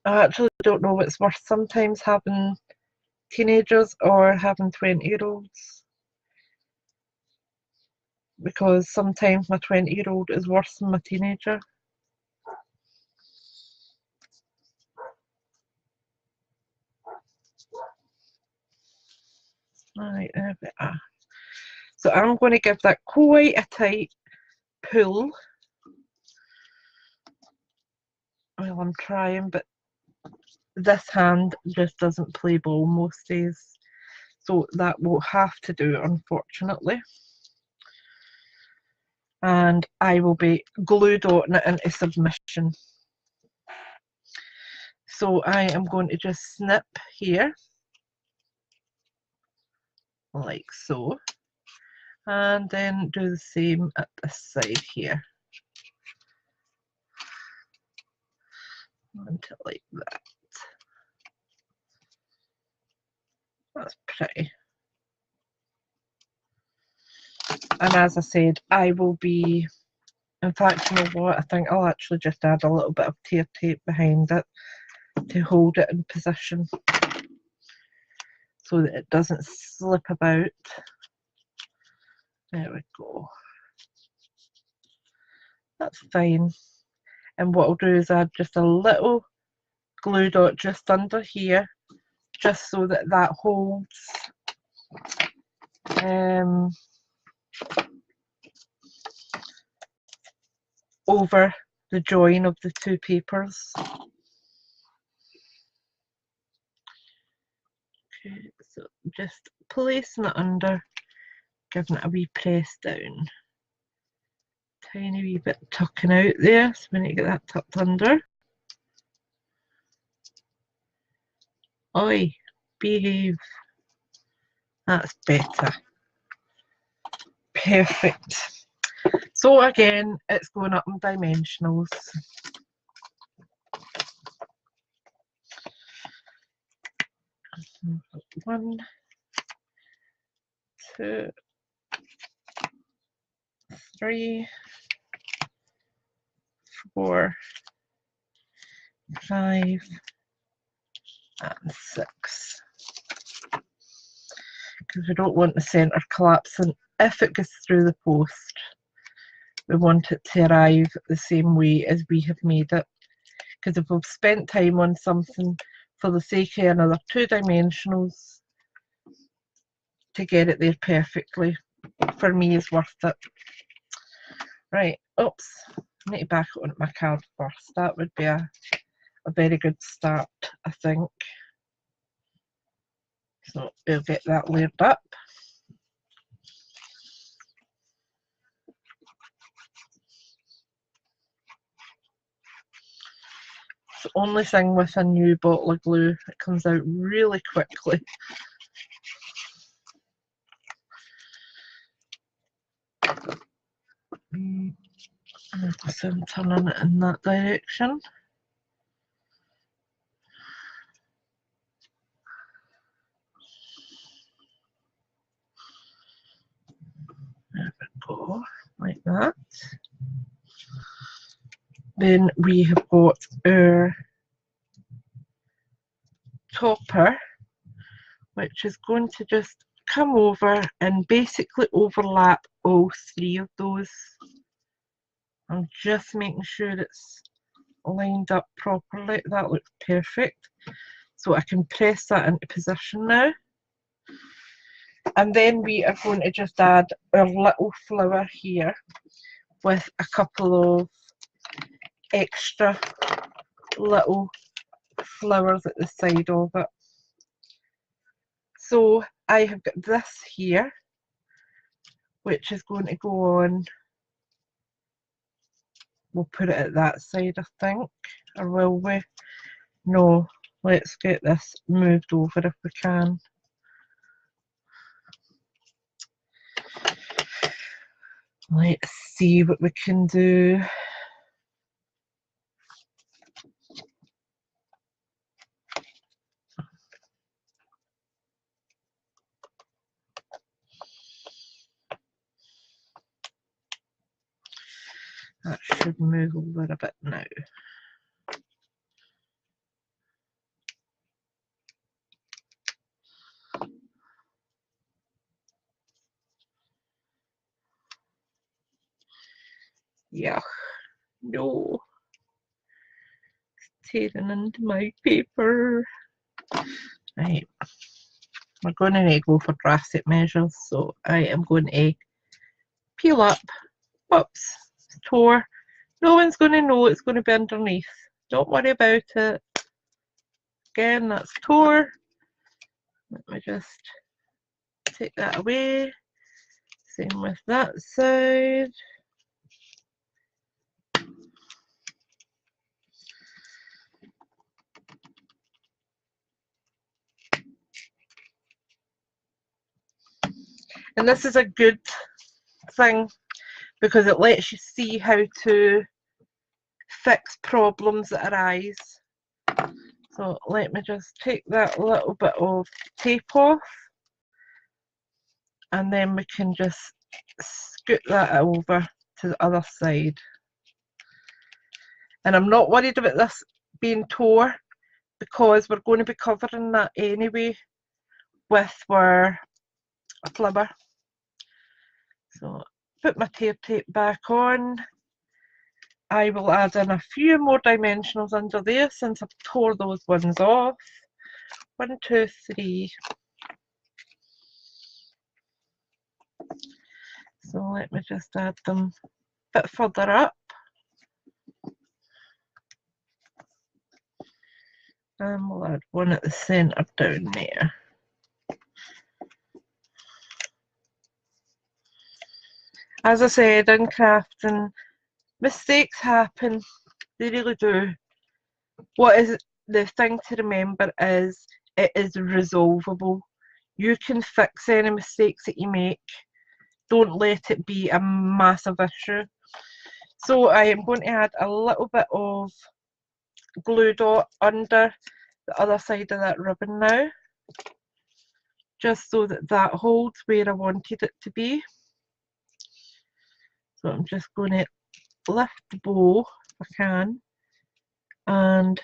I actually don't know what's worse, sometimes having teenagers or having 20-year-olds. Because sometimes my 20-year-old is worse than my teenager. Right, there we are. So I'm going to give that quite a tight pull. Well, I'm trying, but this hand just doesn't play ball most days. So that will have to do it, unfortunately. And I will be glue dotting it into submission. So I am going to just snip here, like so, and then do the same at this side here. Until like that. That's pretty. And as I said, I will be, in fact, you know what, I think I'll actually just add a little bit of tear tape behind it to hold it in position so that it doesn't slip about. There we go. That's fine. And what I'll do is add just a little glue dot just under here, just so that that holds over the join of the two papers. Okay, so just placing it under, giving it a wee press down. Tiny wee bit tucking out there, so we need to get that tucked under. Oi, behave. That's better. Perfect. So again, it's going up in dimensionals. One, two, three, 4, 5, and 6. Because we don't want the centre collapsing. If it goes through the post, we want it to arrive the same way as we have made it. Because if we've spent time on something for the sake of another 2 dimensionals, to get it there perfectly, for me, is worth it. Right, oops, I need to back it onto my card first. That would be a very good start, I think. So we'll get that layered up. It's the only thing with a new bottle of glue, it comes out really quickly. So I'm turning it in that direction. There we go, like that. Then we have got our topper, which is going to just come over and basically overlap all 3 of those. I'm just making sure it's lined up properly. That looks perfect. So I can press that into position now. And then we are going to just add our little flower here with a couple of extra little flowers at the side of it. So I have got this here, which is going to go on. We'll put it at that side, I think, or will we? No, let's get this moved over if we can. Let's see what we can do. That should move over a bit now. Yeah, no. It's tearing into my paper. Right. We're going to go for drastic measures, so I am going to peel up. Whoops, tore. No one's going to know it's going to be underneath. Don't worry about it. Again, that's tore. Let me just take that away. Same with that side. And this is a good thing because it lets you see how to fix problems that arise. So let me just take that little bit of tape off, and then we can just scoot that over to the other side. And I'm not worried about this being tore because we're going to be covering that anyway with our flibber. So put my tear tape back on. I will add in a few more dimensionals under there since I've tore those ones off. 1, 2, 3. So let me just add them a bit further up. And we'll add one at the centre down there. As I said, in crafting, mistakes happen. They really do. What is the thing to remember is it is resolvable. You can fix any mistakes that you make. Don't let it be a massive issue. So I am going to add a little bit of glue dot under the other side of that ribbon now, just so that that holds where I wanted it to be. So I'm just going to lift the bow if I can and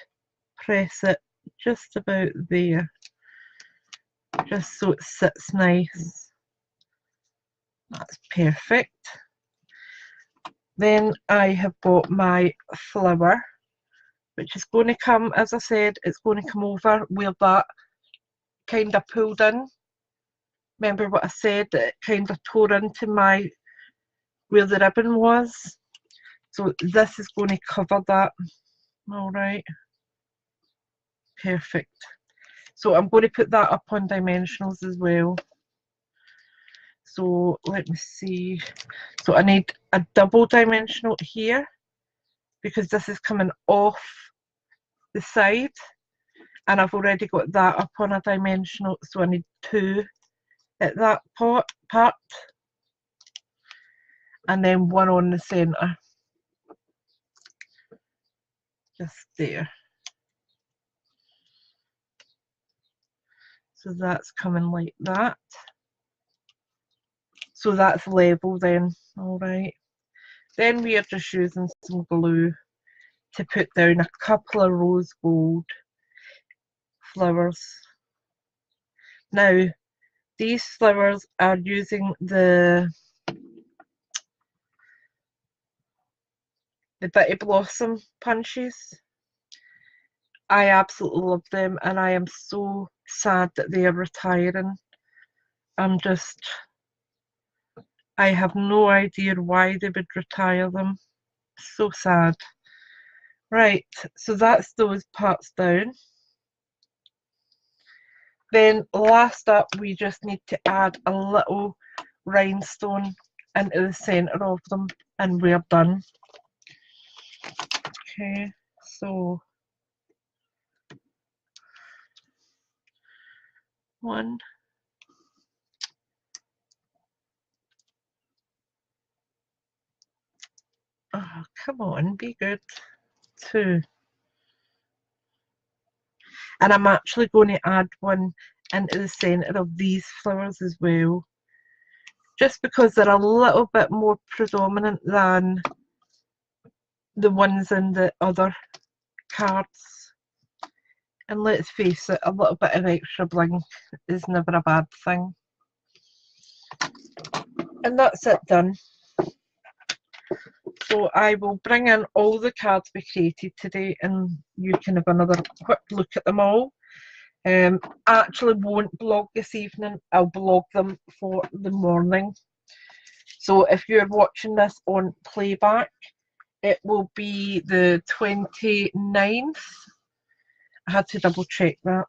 press it just about there, just so it sits nice. That's perfect. Then I have got my flower, which is going to come, as I said, it's going to come over where that kind of pulled in. Remember what I said, that it kind of tore into my, where the ribbon was. So this is going to cover that. Alright, perfect. So I'm going to put that up on dimensionals as well. So let me see. So I need a double dimensional here because this is coming off the side, and I've already got that up on a dimensional, so I need 2 at that part, and then 1 on the centre, just there. So that's coming like that. So that's level then, alright. Then we are just using some glue to put down a couple of rose gold flowers. Now, these flowers are using the Bitty Blossom punches. I absolutely love them, and I am so sad that they are retiring. I have no idea why they would retire them. So sad. Right, so that's those parts down. Then last up, we just need to add a little rhinestone into the centre of them, and we're done. Okay, so 1, oh, come on, be good, 2, and I'm actually going to add one into the centre of these flowers as well, just because they're a little bit more predominant than the ones in the other cards. And let's face it, a little bit of extra bling is never a bad thing. And that's it done. So I will bring in all the cards we created today, and you can have another quick look at them all. Actually won't blog this evening, I'll blog them for the morning. So if you're watching this on playback, it will be the 29th. I had to double check that.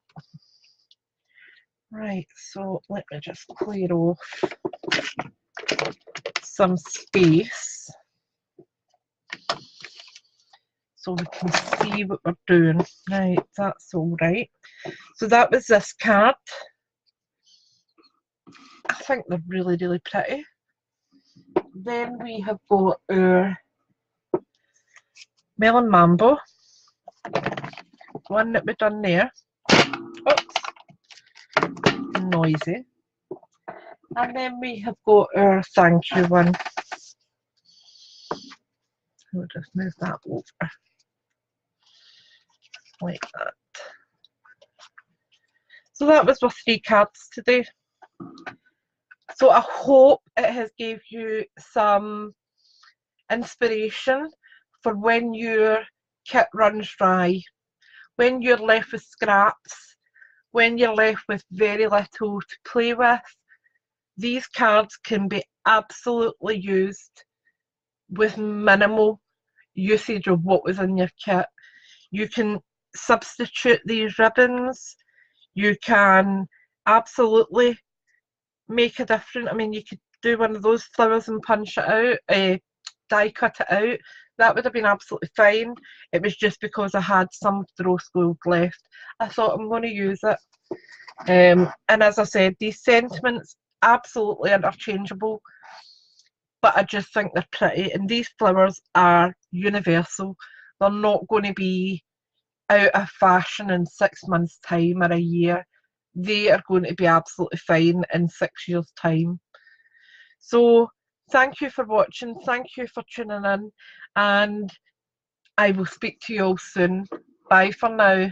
Right, so let me just clear off some space so we can see what we're doing. Right, that's all right. So that was this card. I think they're really, really pretty. Then we have got our Melon Mambo, one that we've done there. Oops, noisy. And then we have got our thank you one. We'll just move that over like that. So that was our 3 cards today. So I hope it has gave you some inspiration for when your kit runs dry, when you're left with scraps, when you're left with very little to play with. These cards can be absolutely used with minimal usage of what was in your kit. You can substitute these ribbons. You can absolutely make a difference. I mean, you could do one of those flowers and punch it out, die cut it out. That would have been absolutely fine. It was just because I had some of the rose gold left. I thought I'm going to use it. And as I said, these sentiments absolutely interchangeable, but I just think they're pretty, and these flowers are universal. They're not going to be out of fashion in 6 months' time or a year. They are going to be absolutely fine in 6 years' time. So thank you for watching, thank you for tuning in, and I will speak to you all soon. Bye for now.